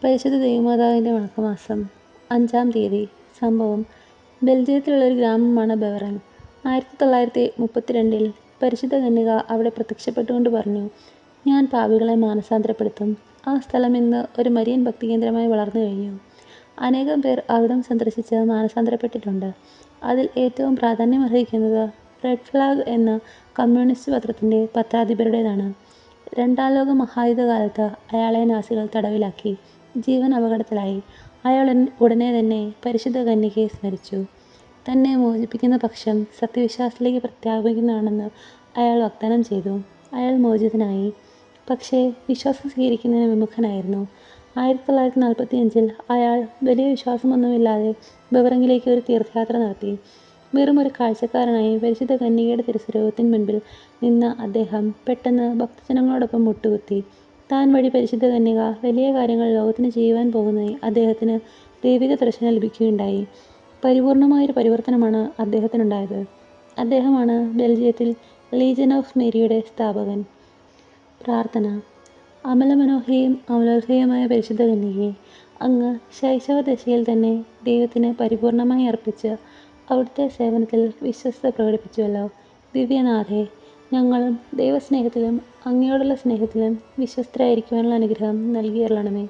പരിശുദ്ധ ദൈവമാതാവിൻ്റെ വണക്കമാസം 5-ാം തീയതി. സംഭവം ബെൽജിയത്തിലുള്ള ഒരു ഗ്രാമമാണ് ബെവറൻ. 1932 പരിശുദ്ധ കന്യക അവിടെ പ്രത്യക്ഷപ്പെട്ടുകൊണ്ട് പറഞ്ഞു, ഞാൻ പാപികളെ മാനസാന്തരപ്പെടുത്തും. ആ സ്ഥലം ഇന്ന് ഒരു മരിയൻ ഭക്തികേന്ദ്രമായി വളർന്നു കഴിഞ്ഞു. അനേകം പേർ അവിടം സന്ദർശിച്ച് മാനസാന്തരപ്പെട്ടിട്ടുണ്ട്. അതിൽ ഏറ്റവും പ്രാധാന്യമർഹിക്കുന്നത് റെഡ് ഫ്ലാഗ് എന്ന കമ്മ്യൂണിസ്റ്റ് പത്രത്തിൻ്റെ പത്രാധിപരുടേതാണ്. 2-ാം ലോക മഹായുദ്ധകാലത്ത് അയാളെ നാസികൾ തടവിലാക്കി. ജീവൻ അപകടത്തിലായി. അയാൾ ഉടനെ തന്നെ പരിശുദ്ധ കന്യകയെ സ്മരിച്ചു. തന്നെ മോചിപ്പിക്കുന്ന പക്ഷം സത്യവിശ്വാസത്തിലേക്ക് പ്രഖ്യാപിക്കുന്നതാണെന്ന് അയാൾ വാഗ്ദാനം ചെയ്തു. അയാൾ മോചിതനായി. പക്ഷേ വിശ്വാസം സ്വീകരിക്കുന്നതിന് വിമുഖനായിരുന്നു. 1945 അയാൾ വലിയ വിശ്വാസമൊന്നുമില്ലാതെ ബെവറങ്ങിലേക്ക് ഒരു തീർത്ഥയാത്ര നടത്തി. വെറും ഒരു കാഴ്ചക്കാരനായി പരിശുദ്ധ കന്യകയുടെ തിരുസ്വരൂപത്തിന് മുൻപിൽ നിന്ന അദ്ദേഹം പെട്ടെന്ന് ഭക്തജനങ്ങളോടൊപ്പം മുട്ടുകുത്തി. താൻ വഴി പരിശുദ്ധ കന്യക വലിയ കാര്യങ്ങൾ ലോകത്തിന് ചെയ്യുവാൻ പോകുന്നതായി അദ്ദേഹത്തിന് ദൈവിക ദർശനം ലഭിക്കുകയുണ്ടായി. പരിപൂർണമായൊരു പരിവർത്തനമാണ് അദ്ദേഹത്തിനുണ്ടായത്. അദ്ദേഹമാണ് ബെൽജിയത്തിൽ ലീജിയൻ ഓഫ് മേരിയുടെ സ്ഥാപകൻ. പ്രാർത്ഥന. അമലമനോഹരിയും അമലോത്ഭവയുമായ പരിശുദ്ധ കന്യകയെ, അങ്ങ് ശൈശവദശയിൽ തന്നെ ദൈവത്തിന് പരിപൂർണമായി അർപ്പിച്ച് അവിടുത്തെ സേവനത്തിൽ വിശ്വസ്തത പ്രകടിപ്പിച്ചുവല്ലോ. ദിവ്യനാഥേ, ഞങ്ങളും ദൈവസ്നേഹത്തിലും അങ്ങയോടുള്ള സ്നേഹത്തിലും വിശ്വസ്തരായിരിക്കുവാനുള്ള അനുഗ്രഹം നൽകിയരുളണമേ.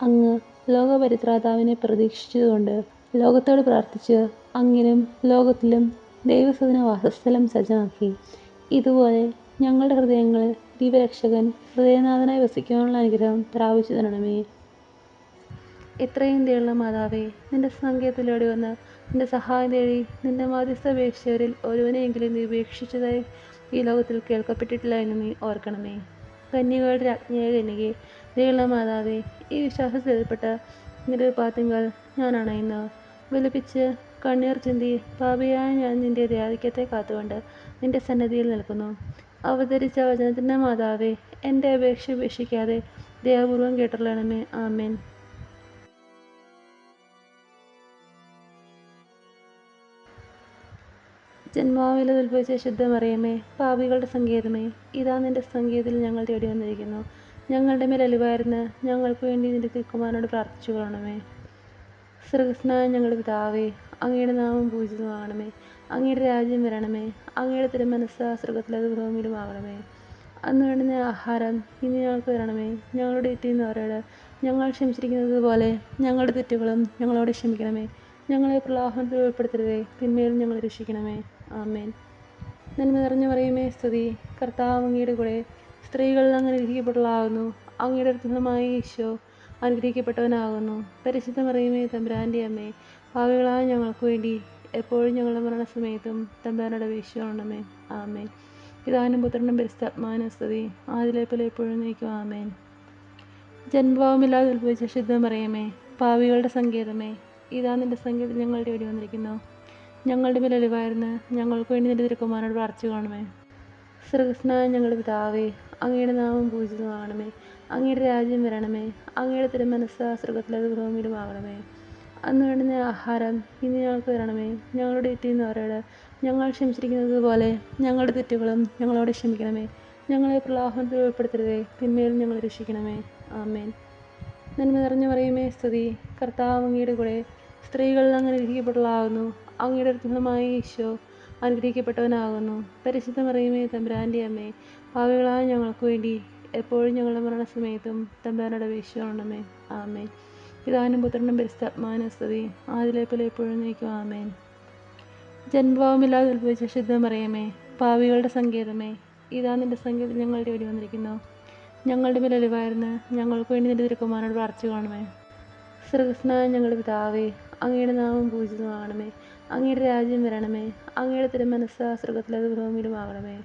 അങ്ങ് ലോകപരിത്രാതാവിനെ പ്രതീക്ഷിച്ചതുകൊണ്ട് ലോകത്തോട് പ്രാർത്ഥിച്ച് അങ്ങിലും ലോകത്തിലും ദൈവസുതന വാസസ്ഥലം സജ്ജമാക്കി. ഇതുപോലെ ഞങ്ങളുടെ ഹൃദയങ്ങളിൽ ദൈവരക്ഷകൻ ഹൃദയനാഥനായി വസിക്കുവാനുള്ള അനുഗ്രഹം പ്രാപിച്ചു തരണമേ. എത്രയും ദയുള്ള മാതാവേ, നിന്റെ സങ്കേതത്തിലൂടെ വന്ന് നിന്റെ സഹായം തേടി നിന്റെ മാധ്യസ്ഥ അപേക്ഷിച്ചവരിൽ ഒരുവനെയെങ്കിലും നീ ഉപേക്ഷിച്ചതായി ഈ ലോകത്തിൽ കേൾക്കപ്പെട്ടിട്ടില്ല എന്ന് നീ ഓർക്കണമേ. കന്യകകളുടെ രാജ്ഞിയായ കന്യകേ, ദയുള്ള മാതാവേ, ഈ വിശ്വാസത്തിൽ ഏർപ്പെട്ട നിന്റെ പാത്തിങ്കൾ ഞാനാണ് ഇന്ന് വിലപിച്ച് കണ്ണീർ ചിന്തി പാപിയായ ഞാൻ നിന്റെ ദയാധിക്യത്തെ കാത്തുകൊണ്ട് നിന്റെ സന്നദ്ധിയിൽ നിൽക്കുന്നു. അവതരിച്ച വചനത്തിൻ്റെ മാതാവേ, എൻ്റെ അപേക്ഷ ഉപേക്ഷിക്കാതെ ദയാപൂർവം കേട്ടുള്ളണമേ. ആമേൻ. ജന്മാവിൽ ഉത്ഭവിച്ച ശുദ്ധമറിയമേ, പാപികളുടെ സങ്കേതമേ, ഇതാ നിന്റെ സങ്കേതത്തിൽ ഞങ്ങൾ തേടി വന്നിരിക്കുന്നു. ഞങ്ങളുടെ മേൽ അലിവായിരുന്ന് ഞങ്ങൾക്ക് വേണ്ടി നിന്റെ തിരുക്കുമാരനോട് പ്രാർത്ഥിച്ചു കൊള്ളണമേ. സ്വർഗ്ഗസ്ഥനായ ഞങ്ങളുടെ പിതാവേ, അങ്ങയുടെ നാമം പൂജിതമാകണമേ. അങ്ങയുടെ രാജ്യം വരണമേ. അങ്ങയുടെ തിരുമനസ്സ് സ്വർഗ്ഗത്തിലത് ഭൂമിയിലുമാകണമേ. അന്ന് വേണ്ടുന്ന ആഹാരം ഇനി ഞങ്ങൾക്ക് തരണമേ. ഞങ്ങളുടെ തെറ്റ് ചെയ്യുന്നവരോട് ഞങ്ങൾ ക്ഷമിച്ചിരിക്കുന്നത് പോലെ ഞങ്ങളുടെ തെറ്റുകളും ഞങ്ങളോട് ക്ഷമിക്കണമേ. ഞങ്ങളെ പ്രലോഭനത്തിൽ ഉൾപ്പെടുത്തരുതേ, തിന്മയിൽ ഞങ്ങളെ രക്ഷിക്കണമേ. ആമേൻ. നന്മ നിറഞ്ഞ മറിയമേ, സ്തുതി. കർത്താവ് അങ്ങയുടെ കൂടെ സ്ത്രീകൾ അങ്ങ് അനുഗ്രഹിക്കപ്പെട്ടവളാകുന്നു. അങ്ങയുടെ ഫലമായ ഈശോ അനുഗ്രഹിക്കപ്പെട്ടവനാകുന്നു. പരിശുദ്ധ മറിയമേ, തമ്പുരാൻ്റെ അമ്മേ, പാപികളായ ഞങ്ങൾക്ക് വേണ്ടി എപ്പോഴും ഞങ്ങളുടെ മരണസമയത്തും തമ്പുരാനോട് അപേക്ഷിച്ചുകൊള്ളണമേ. ആമേൻ. പിതാവിനും പുത്രനും പരിശുദ്ധാത്മാവിനും സ്തുതി, ആദിയിലെ പോലെ എപ്പോഴും എന്നേക്കും. ആമേൻ. ജന്മഭാവമില്ലാതെ ഉത്ഭവിച്ച ശുദ്ധ മറിയമേ, പാപികളുടെ സങ്കേതമേ, ഇതാ നിന്റെ സങ്കേതത്തിൽ ഞങ്ങൾ തേടി വന്നിരിക്കുന്നു. ഞങ്ങളുടെ മേൽ അലിവായിരുന്ന് ഞങ്ങൾക്ക് വേണ്ടി നിന്റെ തിരുക്കുമാരനോട് പ്രാർത്ഥിച്ചു കാണണമേ. സ്വർഗ്ഗസ്ഥനായ ഞങ്ങളുടെ പിതാവേ, അങ്ങയുടെ നാമം പൂജിതമാകണമേ. അങ്ങയുടെ രാജ്യം വരണമേ. അങ്ങയുടെ തിരുമനസ്സ് സ്വർഗ്ഗത്തിലത് ഭൂമിയിലുമാകണമേ. അന്ന് വേണ്ടുന്ന ആഹാരം ഇനി ഞങ്ങൾക്ക് തരണമേ. ഞങ്ങളുടെ തെറ്റ് ചെയ്യുന്നവരോട് ഞങ്ങൾ ക്ഷമിച്ചിരിക്കുന്നത് പോലെ ഞങ്ങളുടെ തെറ്റുകളും ഞങ്ങളോട് ക്ഷമിക്കണമേ. ഞങ്ങളെ പ്രലോഭനത്തിൽ ഉൾപ്പെടുത്തരുതേ, തിന്മയിൽ ഞങ്ങളെ രക്ഷിക്കണമേ. ആമേൻ. നന്മ നിറഞ്ഞ മറിയമേ, സ്തുതി. കർത്താവ് അങ്ങയുടെ കൂടെ സ്ത്രീകൾ അങ്ങ് അനുഗ്രഹിക്കപ്പെട്ടവളാകുന്നു. അങ്ങയുടെ ഫലമായ ഈശോ അനുഗ്രഹിക്കപ്പെട്ടവനാകുന്നു. പരിശുദ്ധ മറിയമേ, തമ്പുരാൻ്റെ അമ്മേ, പാപികളായ ഞങ്ങൾക്ക് വേണ്ടി എപ്പോഴും ഞങ്ങളുടെ മരണസമയത്തും തമ്പുരാനോട് അപേക്ഷിച്ചുകൊള്ളണമേ. ആമേൻ. പിതാവിനും പുത്രനും പരിശുദ്ധാത്മാവിനും സ്തുതി, ആദിയിലെ പോലെ എപ്പോഴും എന്നേക്കും. ആമേൻ. ജന്മഭാവമില്ലാതെ ഉത്ഭവിച്ച ശുദ്ധ മറിയമേ, പാപികളുടെ സങ്കേതമേ, ഇതാ നിന്റെ സങ്കേതത്തിൽ ഞങ്ങൾ തേടി വന്നിരിക്കുന്നു. ഞങ്ങളുടെ മേൽ അലിവായിരുന്ന് ഞങ്ങൾക്ക് വേണ്ടി നിന്റെ തിരുക്കുമാരനോട് പ്രാർത്ഥിച്ചു കാണണമേ. സ്വർഗ്ഗസ്ഥനായ ഞങ്ങളുടെ പിതാവേ, അങ്ങയുടെ നാമം പൂജിതമാകണമേ. അങ്ങയുടെ രാജ്യം വരണമേ. അങ്ങയുടെ തിരുമനസ്സ് സ്വർഗ്ഗത്തിലത് ഭൂമിയിലുമാകണമേ.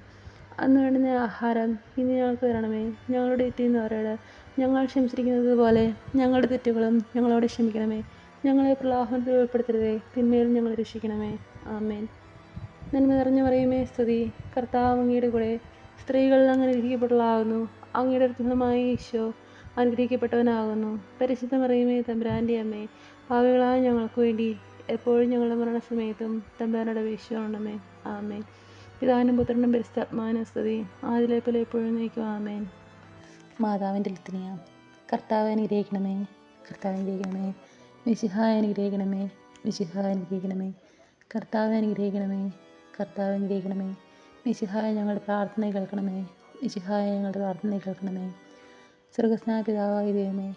അന്ന് വേണ്ടുന്ന ആഹാരം ഇനി ഞങ്ങൾക്ക് തരണമേ. ഞങ്ങളുടെ തെറ്റ് ചെയ്യുന്നവരോട് ഞങ്ങൾ ക്ഷമിച്ചിരിക്കുന്നത് പോലെ ഞങ്ങളുടെ തെറ്റുകളും ഞങ്ങളോട് ക്ഷമിക്കണമേ. ഞങ്ങളെ പ്രലോഭനത്തിൽ ഉൾപ്പെടുത്തരുതേ, തിന്മയിൽ ഞങ്ങളെ രക്ഷിക്കണമേ. ആമേൻ. നന്മ നിറഞ്ഞ മറിയമേ, സ്തുതി. കർത്താവ് അങ്ങയുടെ കൂടെ സ്ത്രീകൾ അങ്ങ് അനുഗ്രഹിക്കപ്പെട്ടവളാകുന്നു. അങ്ങയുടെ ഫലമായ ഈശോ അനുഗ്രഹിക്കപ്പെട്ടവനാകുന്നു. പരിശുദ്ധ മറിയമേ, തമ്പുരാൻ്റെ അമ്മേ, പാപികളായ ഞങ്ങൾക്ക് വേണ്ടി എപ്പോഴും ഞങ്ങളുടെ മരണസമയത്തും തമ്പുരാനോട് അപേക്ഷിച്ചുകൊള്ളണമേ. ആമേൻ. പിതാവിനും പുത്രനും പരിശുദ്ധാത്മാവിനും സ്തുതി, ആദിയിലെ പോലെ എപ്പോഴും എന്നേക്കും. ആമേൻ. മാതാവിൻ്റെ ലിത്തനിയ. കർത്താവെ അനുഗ്രഹിക്കണമേ. കർത്താവ് അനുഗ്രഹിക്കണമേ. മിശിഹായ അനുഗ്രഹിക്കണമേ. മിശിഹായ അനുഗ്രഹിക്കണമേ. കർത്താവ് അനുഗ്രഹിക്കണമേ. കർത്താവ് അനുഗ്രഹിക്കണമേ. മിശിഹായ ഞങ്ങളുടെ പ്രാർത്ഥന കേൾക്കണമേ. മിശിഹായ ഞങ്ങളുടെ പ്രാർത്ഥന കേൾക്കണമേ. സ്വർഗസ്നായ പിതാവായ ദൈവമേ,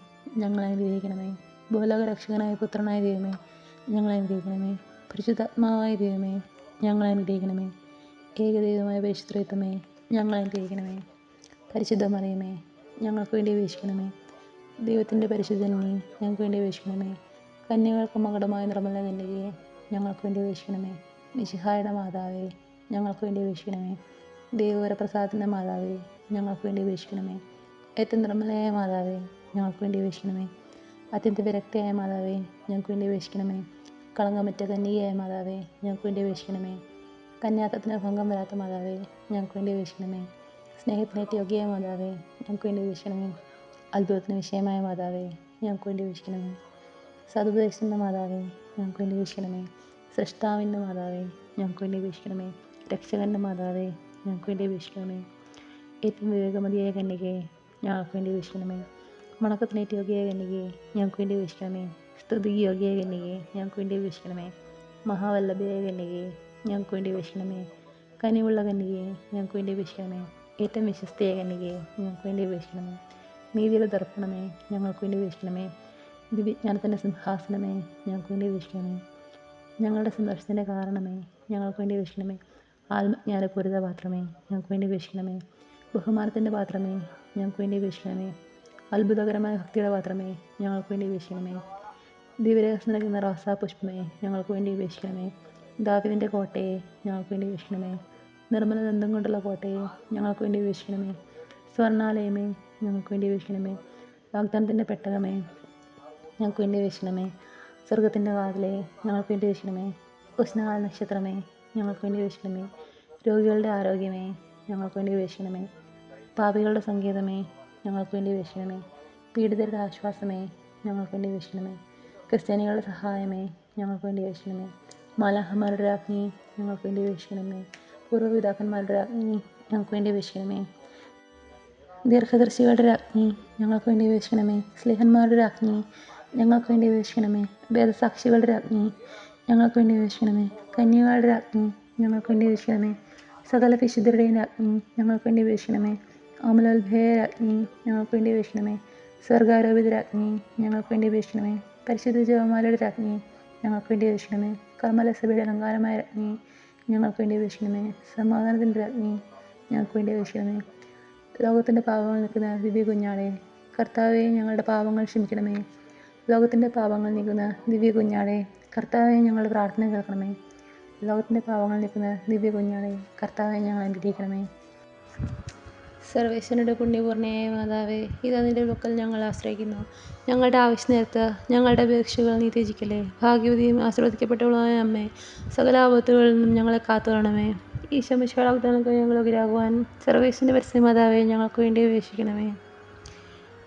ഞങ്ങളെ അനുഗ്രഹിക്കണമേ. ഭൂലോക രക്ഷകനായ പുത്രനായ ദൈവമേ, ഞങ്ങളെ അനുഗ്രഹിക്കണമേ. പരിശുദ്ധാത്മാവായ ദൈവമേ, ഞങ്ങളെ അനുഗ്രഹിക്കണമേ. ഏകദൈവമായ പരിശുദ്ധത്വമേ, ഞങ്ങളെ അനുഗ്രഹിക്കണമേ. പരിശുദ്ധ മറിയമേ, ഞങ്ങൾക്ക് വേണ്ടി അപേക്ഷിക്കണമേ. ദൈവത്തിൻ്റെ പരിശുദ്ധനെ ഞങ്ങൾക്ക് വേണ്ടി അപേക്ഷിക്കണമേ. കന്യകൾക്ക് മകുടമായ നിർമ്മല കന്യകയെ ഞങ്ങൾക്ക് വേണ്ടി അപേക്ഷിക്കണമേ. മിശിഹായുടെ മാതാവേ, ഞങ്ങൾക്ക് വേണ്ടി അപേക്ഷിക്കണമേ. ദൈവവരപ്രസാദത്തിൻ്റെ മാതാവേ, ഞങ്ങൾക്ക് വേണ്ടി അപേക്ഷിക്കണമേ. ഏറ്റവും നിർമ്മലയായ മാതാവേ, ഞങ്ങൾക്ക് വേണ്ടി അപേക്ഷിക്കണമേ. അത്യന്ത വിരക്തിയായ മാതാവേ, ഞങ്ങൾക്ക് വേണ്ടി അപേക്ഷിക്കണമേ. കളങ്കമറ്റ കന്യകയായ മാതാവേ, ഞങ്ങൾക്ക് വേണ്ടി അപേക്ഷിക്കണമേ. കന്യാത്തത്തിന് ഭംഗം വരാത്ത മാതാവേ, ഞങ്ങൾക്ക് വേണ്ടി അപേക്ഷിക്കണമേ. സ്നേഹത്തിനേറ്റ യോഗ്യയായ മാതാവേ, ഞങ്ങൾക്ക് വേണ്ടി അപേക്ഷിക്കണമേ. അത്ഭുതത്തിന് വിഷയമായ മാതാവേ, ഞങ്ങൾക്ക് വേണ്ടി അപേക്ഷിക്കണമേ. സതുപദേശത്തിൻ്റെ മാതാവേ, ഞങ്ങൾക്ക് വേണ്ടി അപേക്ഷിക്കണമേ. സൃഷ്ടാവിൻ്റെ മാതാവേ, ഞങ്ങൾക്ക് വേണ്ടി അപേക്ഷിക്കണമേ. രക്ഷകൻ്റെ മാതാവേ, ഞങ്ങൾക്ക് വേണ്ടി അപേക്ഷിക്കണമേ. ഏറ്റവും വിവേകമതിയായ കന്യകയെ ഞങ്ങൾക്ക് വേണ്ടി അപേക്ഷിക്കണമേ. വണക്കത്തിനേറ്റ യോഗ്യയായ കന്യകയെ ഞങ്ങൾക്ക് വേണ്ടി അപേക്ഷിക്കണമേ. സ്തുതി യോഗ്യയായ കന്യകയെ ഞങ്ങൾക്ക് വേണ്ടി അപേക്ഷിക്കണമേ. മഹാവല്ലഭയായ കന്യകയെ ഞങ്ങൾക്ക് വേണ്ടി അപേക്ഷിക്കണമേ. കനിവുള്ള കന്യകയെ ഞങ്ങൾക്ക് വേണ്ടി അപേക്ഷിക്കണമേ. ഏറ്റവും വിശ്വസ്തയായ കന്യകയെ ഞങ്ങൾക്ക് വേണ്ടി അപേക്ഷിക്കണമേ. നീതിയുടെ ദർപ്പണമേ, ഞങ്ങൾക്ക് വേണ്ടി അപേക്ഷിക്കണമേ. ദിവ്യജ്ഞാനത്തിൻ്റെ സിംഹാസനമേ, ഞങ്ങൾക്ക് വേണ്ടി അപേക്ഷിക്കണമേ. ഞങ്ങളുടെ സന്തോഷത്തിൻ്റെ കാരണമേ, ഞങ്ങൾക്ക് വേണ്ടി അപേക്ഷിക്കണമേ. ആത്മജ്ഞാനപൂരിത പാത്രമേ, ഞങ്ങൾക്ക് വേണ്ടി അപേക്ഷിക്കണമേ. ബഹുമാനത്തിൻ്റെ പാത്രമേ, ഞങ്ങൾക്ക് വേണ്ടി അപേക്ഷിക്കണമേ. അത്ഭുതകരമായ ഭക്തിയുടെ പാത്രമേ, ഞങ്ങൾക്ക് വേണ്ടി അപേക്ഷിക്കണമേ. ദിവ്യരഹസ്യം നൽകുന്ന റോസാ പുഷ്പമേ, ഞങ്ങൾക്ക് വേണ്ടി അപേക്ഷിക്കണമേ. ദാവീദിൻ്റെ കോട്ടയെ ഞങ്ങൾക്ക് വേണ്ടി അപേക്ഷിക്കണമേ. നിർമ്മല ദന്തം കൊണ്ടുള്ള കോട്ടയെ ഞങ്ങൾക്ക് വേണ്ടി അപേക്ഷിക്കണമേ. സ്വർണ്ണാലയമേ, ഞങ്ങൾക്ക് വേണ്ടി അപേക്ഷിക്കണമേ. വാഗ്ദാനത്തിൻ്റെ പെട്ടകമേ, ഞങ്ങൾക്ക് വേണ്ടി അപേക്ഷിക്കണമേ. സ്വർഗത്തിൻ്റെ വാതിലെ ഞങ്ങൾക്ക് വേണ്ടി അപേക്ഷിക്കണമേ. ഉഷ്ണകാല നക്ഷത്രമേ, ഞങ്ങൾക്ക് വേണ്ടി അപേക്ഷിക്കണമേ. രോഗികളുടെ ആരോഗ്യമേ, ഞങ്ങൾക്ക് വേണ്ടി അപേക്ഷിക്കണമേ. പാപികളുടെ സങ്കേതമേ, ഞങ്ങൾക്ക് വേണ്ടി അപേക്ഷിക്കണമേ. പീഡിതരുടെ ആശ്വാസമേ, ഞങ്ങൾക്ക് വേണ്ടി അപേക്ഷിക്കണമേ. ക്രിസ്ത്യാനികളുടെ സഹായമേ, ഞങ്ങൾക്ക് വേണ്ടി അപേക്ഷിക്കണമേ. മാലാഖമാരുടെ രാജ്ഞി, ഞങ്ങൾക്ക് വേണ്ടി അപേക്ഷിക്കണമേ. പൂർവ്വപിതാക്കന്മാരുടെ രാജ്ഞി, ഞങ്ങൾക്ക് വേണ്ടി അപേക്ഷിക്കണമേ. ദീർഘദർശികളുടെ രാജ്ഞി, ഞങ്ങൾക്ക് വേണ്ടി അപേക്ഷിക്കണമേ. സ്ലേഹന്മാരുടെ രാജ്ഞി, ഞങ്ങൾക്ക് വേണ്ടി അപേക്ഷിക്കണമേ. വേദസാക്ഷികളുടെ രാജ്ഞി, ഞങ്ങൾക്ക് വേണ്ടി അപേക്ഷിക്കണമേ. കന്യകളുടെ രാജ്ഞി, ഞങ്ങൾക്ക് വേണ്ടി അപേക്ഷിക്കണമേ. സകല വിശുദ്ധരുടെയും രാജ്ഞി, ഞങ്ങൾക്ക് വേണ്ടി അപേക്ഷിക്കണമേ. അമലോത്ഭയ രാജ്ഞി, ഞങ്ങൾക്ക് വേണ്ടി അപേക്ഷിക്കണമേ. സ്വർഗാരോപിത രാജ്ഞി, ഞങ്ങൾക്ക് വേണ്ടി അപേക്ഷിക്കണമേ. പരിശുദ്ധ ജപമാലയുടെ രാജ്ഞി, ഞങ്ങൾക്ക് വേണ്ടി അപേക്ഷിക്കണമേ. കർമ്മലസഭയുടെ അലങ്കാരമായ രാജ്ഞി, ഞങ്ങൾക്ക് വേണ്ടി അപേക്ഷിക്കണമേ. സമാധാനത്തിൻ്റെ രാജ്ഞി, ഞങ്ങൾക്ക് വേണ്ടി അപേക്ഷിക്കണമേ. ലോകത്തിൻ്റെ പാപങ്ങൾ നീക്കുന്ന ദിവ്യ കുഞ്ഞാടെ, കർത്താവെ ഞങ്ങളുടെ പാപങ്ങൾ ക്ഷമിക്കണമേ. ലോകത്തിൻ്റെ പാപങ്ങൾ നീക്കുന്ന ദിവ്യ കുഞ്ഞാടെ, കർത്താവെ ഞങ്ങളുടെ പ്രാർത്ഥന കേൾക്കണമേ. ലോകത്തിൻ്റെ പാപങ്ങൾ നീക്കുന്ന ദിവ്യ കുഞ്ഞാടെ, കർത്താവെ ഞങ്ങൾ അനുഗ്രഹിക്കണമേ. സർവേശ്വരനുടെ പുണ്യപൂർണ്ണയായ മാതാവേ, ഇതാ നിന്റെ പക്കൽ ഞങ്ങൾ ആശ്രയിക്കുന്നു. ഞങ്ങളുടെ ആവശ്യ നേരത്ത് ഞങ്ങളുടെ അപേക്ഷകൾ നീ ത്യജിക്കലേ. ഭാഗ്യവതിയും ആശീർവദിക്കപ്പെട്ടവളുമായ അമ്മേ, സകല ആപത്തുകളിൽ നിന്നും ഞങ്ങളെ കാത്തുകൊള്ളണമേ. ഈശോ മിശിഹായുടെ വാഗ്ദാനങ്ങൾക്ക് ഞങ്ങൾ യോഗ്യരാകുവാൻ സർവേശ്വരൻ്റെ പരിശുദ്ധ മാതാവേ, ഞങ്ങൾക്ക് വേണ്ടി അപേക്ഷിക്കണമേ.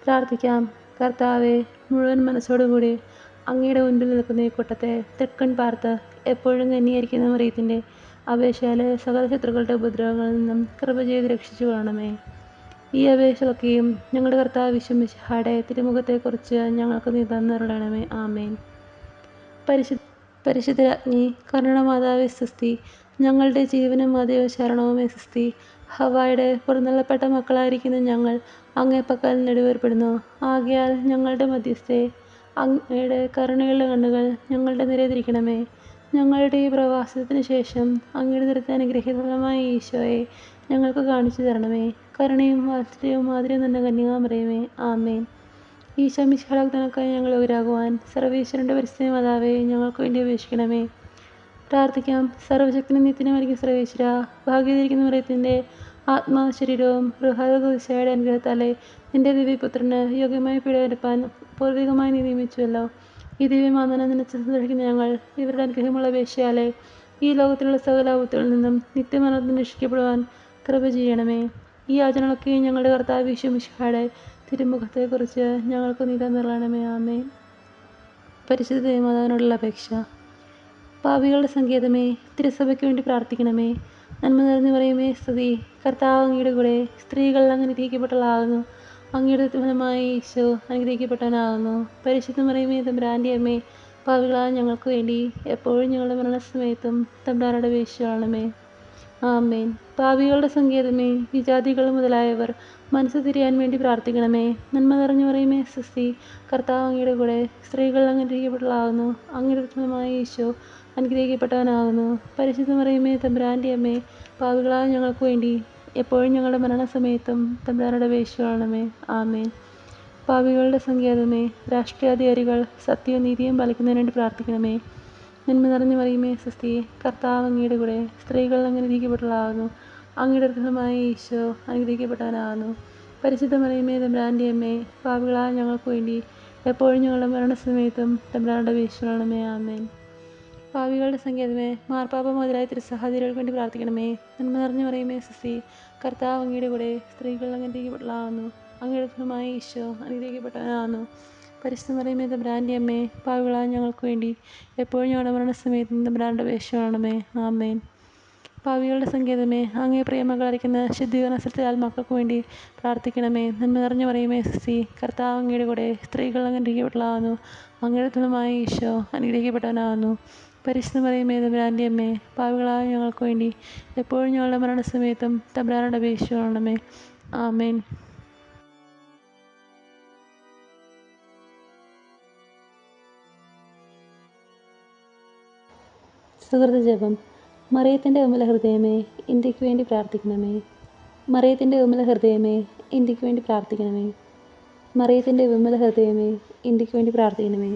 പ്രാർത്ഥിക്കാം. കർത്താവെ, മുഴുവൻ മനസ്സോടുകൂടി അങ്ങയുടെ മുൻപിൽ നിൽക്കുന്ന ഈ കൂട്ടത്തെ തൃക്കൺ പാർത്ത് എപ്പോഴും കന്യകരിക്കുന്ന മറിയത്തിൻ്റെ അപേക്ഷയാലെ സകല ശത്രുക്കളുടെ ഉപദ്രവങ്ങളിൽ നിന്നും കൃപ ചെയ്ത് രക്ഷിച്ചു കൊള്ളണമേ. ഈ അപേക്ഷകളൊക്കെയും ഞങ്ങളുടെ കർത്താവ് ഈശോ മിശിഹായുടെ തിരുമുഖത്തെക്കുറിച്ച് ഞങ്ങൾക്ക് നീ തന്നരുളണമേ. ആമേൻ. പരിശുദ്ധ രാജ്ഞി, കരുണാമാതാവേ സ്തുതി. ഞങ്ങളുടെ ജീവനും അതേവ ശരണവുമേ സ്തുതി. ഹവ്വായുടെ പുറന്തള്ളപ്പെട്ട മക്കളായിരിക്കുന്ന ഞങ്ങൾ അങ്ങേ പക്കൽ നെടുവേർപ്പെടുന്നു. ആകയാൽ ഞങ്ങളുടെ മധ്യസ്ഥെ അങ്ങയുടെ കരുണയുള്ള കണ്ണുകൾ ഞങ്ങളുടെ നേരെ തിരിക്കണമേ. ഞങ്ങളുടെ ഈ പ്രവാസത്തിന് ശേഷം അങ്ങയുടെ നിരത്തെ അനുഗ്രഹീതമായ ഈശോയെ ഞങ്ങൾക്ക് കാണിച്ചു തരണമേ. കരുണയും വാത്സല്യവും മാതിരിയും തന്നെ കന്യകാമറിയമേ. ആമേൻ. ഈശോ മിശിഹായുടെ വാഗ്ദാനങ്ങൾക്കായി ഞങ്ങൾ യോഗ്യരാകുവാൻ സർവീശ്വരൻ്റെ പരിശുദ്ധ മാതാവേ, ഞങ്ങൾക്ക് വേണ്ടി അപേക്ഷിക്കണമേ. പ്രാർത്ഥിക്കാം. സർവശക്തനും നിത്യനുമായിരിക്കും സർവേശ്വര, ഭാഗ്യവതിയിരിക്കുന്ന മറിയത്തിൻ്റെ ആത്മാ ശരീരവും റുഹാദുശയുടെ അനുഗ്രഹത്താലെ നിന്റെ ദിവ്യപുത്രന് യോഗ്യമായ പീഡയെടുപ്പാൻ പൂർവികമായി നീ നിയമിച്ചുവല്ലോ. ഈ ദിവ്യമാതാവിനെ നിനച്ച് സന്തോഷിക്കുന്ന ഞങ്ങൾ ഇവരുടെ അനുഗ്രഹമുള്ള അപേക്ഷയാലെ ഈ ലോകത്തിലുള്ള സകല ആപത്തുകളിൽ നിന്നും നിത്യമരണത്തിന് രക്ഷിക്കപ്പെടുവാൻ കൃപ ചെയ്യണമേ. ഈ യാചനകളൊക്കെ ഞങ്ങളുടെ കർത്താവ് ഈശോ മിശിഹായുടെ തിരുമുഖത്തെക്കുറിച്ച് ഞങ്ങൾക്ക് നീ തന്നരുളണമേ. ആമേൻ. പരിശുദ്ധ ദേവമാതാവിനോടുള്ള അപേക്ഷ. പാപികളുടെ സങ്കേതമേ, തിരുസഭയ്ക്ക് വേണ്ടി പ്രാർത്ഥിക്കണമേ. നന്മ നിറഞ്ഞു പറയുമേ സ്തുതി. കർത്താവ് അങ്ങയുടെ കൂടെ സ്ത്രീകൾ അങ്ങ് അനുഗ്രഹിക്കപ്പെട്ടവളാകുന്നു. അങ്ങയുടെ ഫലമായ ഈശോ അനുഗ്രഹിക്കപ്പെട്ടവനാകുന്നു. പരിശുദ്ധ മറിയമേ തമ്പുരാൻ്റെ അമ്മേ, പാപികളായ ഞങ്ങൾക്ക് വേണ്ടി എപ്പോഴും ഞങ്ങളുടെ മരണസമയത്തും തമ്പുരാനോട് അപേക്ഷിക്കണമേ. ആമേൻ. പാപികളുടെ സങ്കേതമേ, വിജാതികൾ മുതലായവർ മനസ്സ് തിരിയാൻ വേണ്ടി പ്രാർത്ഥിക്കണമേ. നന്മ നിറഞ്ഞു മറിയമേ സ്വസ്തി, കർത്താവ് അങ്ങയുടെ കൂടെ സ്ത്രീകൾ അനുഗ്രഹിക്കപ്പെട്ടവളാകുന്നു. അങ്ങയുടെ ഫലമായ ഈശോ അനുഗ്രഹിക്കപ്പെട്ടവനാകുന്നു. പരിശുദ്ധ മറിയമേ തമ്പുരാൻ്റെ അമ്മേ, പാപികളായ ഞങ്ങൾക്ക് വേണ്ടി എപ്പോഴും ഞങ്ങളുടെ മരണസമയത്തും തമ്പുരാനോട് അപേക്ഷിക്കണമേ. ആമേൻ. പാപികളുടെ സങ്കേതമേ, രാഷ്ട്രീയാധികാരികൾ സത്യവും നീതിയും പാലിക്കുന്നതിന് വേണ്ടി പ്രാർത്ഥിക്കണമേ. നന്മ നിറഞ്ഞു മറിയമേ സ്വസ്തി, കർത്താവ് അങ്ങയുടെ കൂടെ സ്ത്രീകൾ അനുഗ്രഹിക്കപ്പെട്ടവളാകുന്നു. അങ്ങയുടെ ഫലമായ ഈശോ അനുഗ്രഹിക്കപ്പെട്ടവനാകുന്നു. പരിശുദ്ധ മറിയമേ തമ്പുരാൻ്റെ അമ്മേ, പാപികളായ ഞങ്ങൾക്ക് വേണ്ടി എപ്പോഴും ഞങ്ങളുടെ മരണസമയത്തും തമ്പുരാനോട് അപേക്ഷിക്കണമേ. ആമേൻ. പാപികളുടെ സങ്കേതമേ, മാർപ്പാപ്പ മുതലായ തിരുസഹോദരികൾക്ക് വേണ്ടി പ്രാർത്ഥിക്കണമേ. നന്മ നിറഞ്ഞു മറിയമേ സ്വസ്തി, കർത്താവ് അങ്ങയുടെ കൂടെ സ്ത്രീകൾ അനുഗ്രഹിക്കപ്പെട്ടവളാകുന്നു. അങ്ങയുടെ ഫലമായ ഈശോ അനുഗ്രഹിക്കപ്പെട്ടവനാകുന്നു. പരിശുദ്ധ മറിയമേ തമ്പുരാൻ്റെ അമ്മേ, പാപികളായ ഞങ്ങൾക്ക് വേണ്ടി എപ്പോഴും ഞങ്ങളുടെ മരണസമയത്തും തമ്പുരാനോട് അപേക്ഷിക്കണമേ. ആമേൻ. പാപികളുടെ സങ്കേതമേ, അങ്ങേ പ്രിയമകളായിരിക്കുന്ന ശുദ്ധീകരണ സ്ഥലത്തെ ആത്മാക്കൾക്ക് വേണ്ടി പ്രാർത്ഥിക്കണമേ. നന്മ നിറഞ്ഞു മറിയമേ സ്വസ്തി, കർത്താവ് അങ്ങയുടെ കൂടെ സ്ത്രീകൾ അനുഗ്രഹിക്കപ്പെട്ടവളാകുന്നു. അങ്ങയുടെ ഫലമായ ഈശോ അനുഗ്രഹിക്കപ്പെട്ടവനാകുന്നു. പരിശുദ്ധ മറിയമേ തമ്പുരാൻ്റെ അമ്മേ, പാപികളായ ഞങ്ങൾക്ക് വേണ്ടി എപ്പോഴും ഞങ്ങളുടെ മരണസമയത്തും തമ്പുരാനോട് അപേക്ഷിക്കണമേ. ആമേൻ. സുഹൃത ജപം. മറിയത്തിൻ്റെ വിമല ഹൃദയമേ, ഇന്ത്യക്ക് വേണ്ടി പ്രാർത്ഥിക്കണമേ. മറിയത്തിൻ്റെ വിമല ഹൃദയമേ, ഇന്ത്യക്ക് വേണ്ടി പ്രാർത്ഥിക്കണമേ. മറിയത്തിൻ്റെ വിമല ഹൃദയമേ, ഇന്ത്യക്ക് വേണ്ടി പ്രാർത്ഥിക്കണമേ.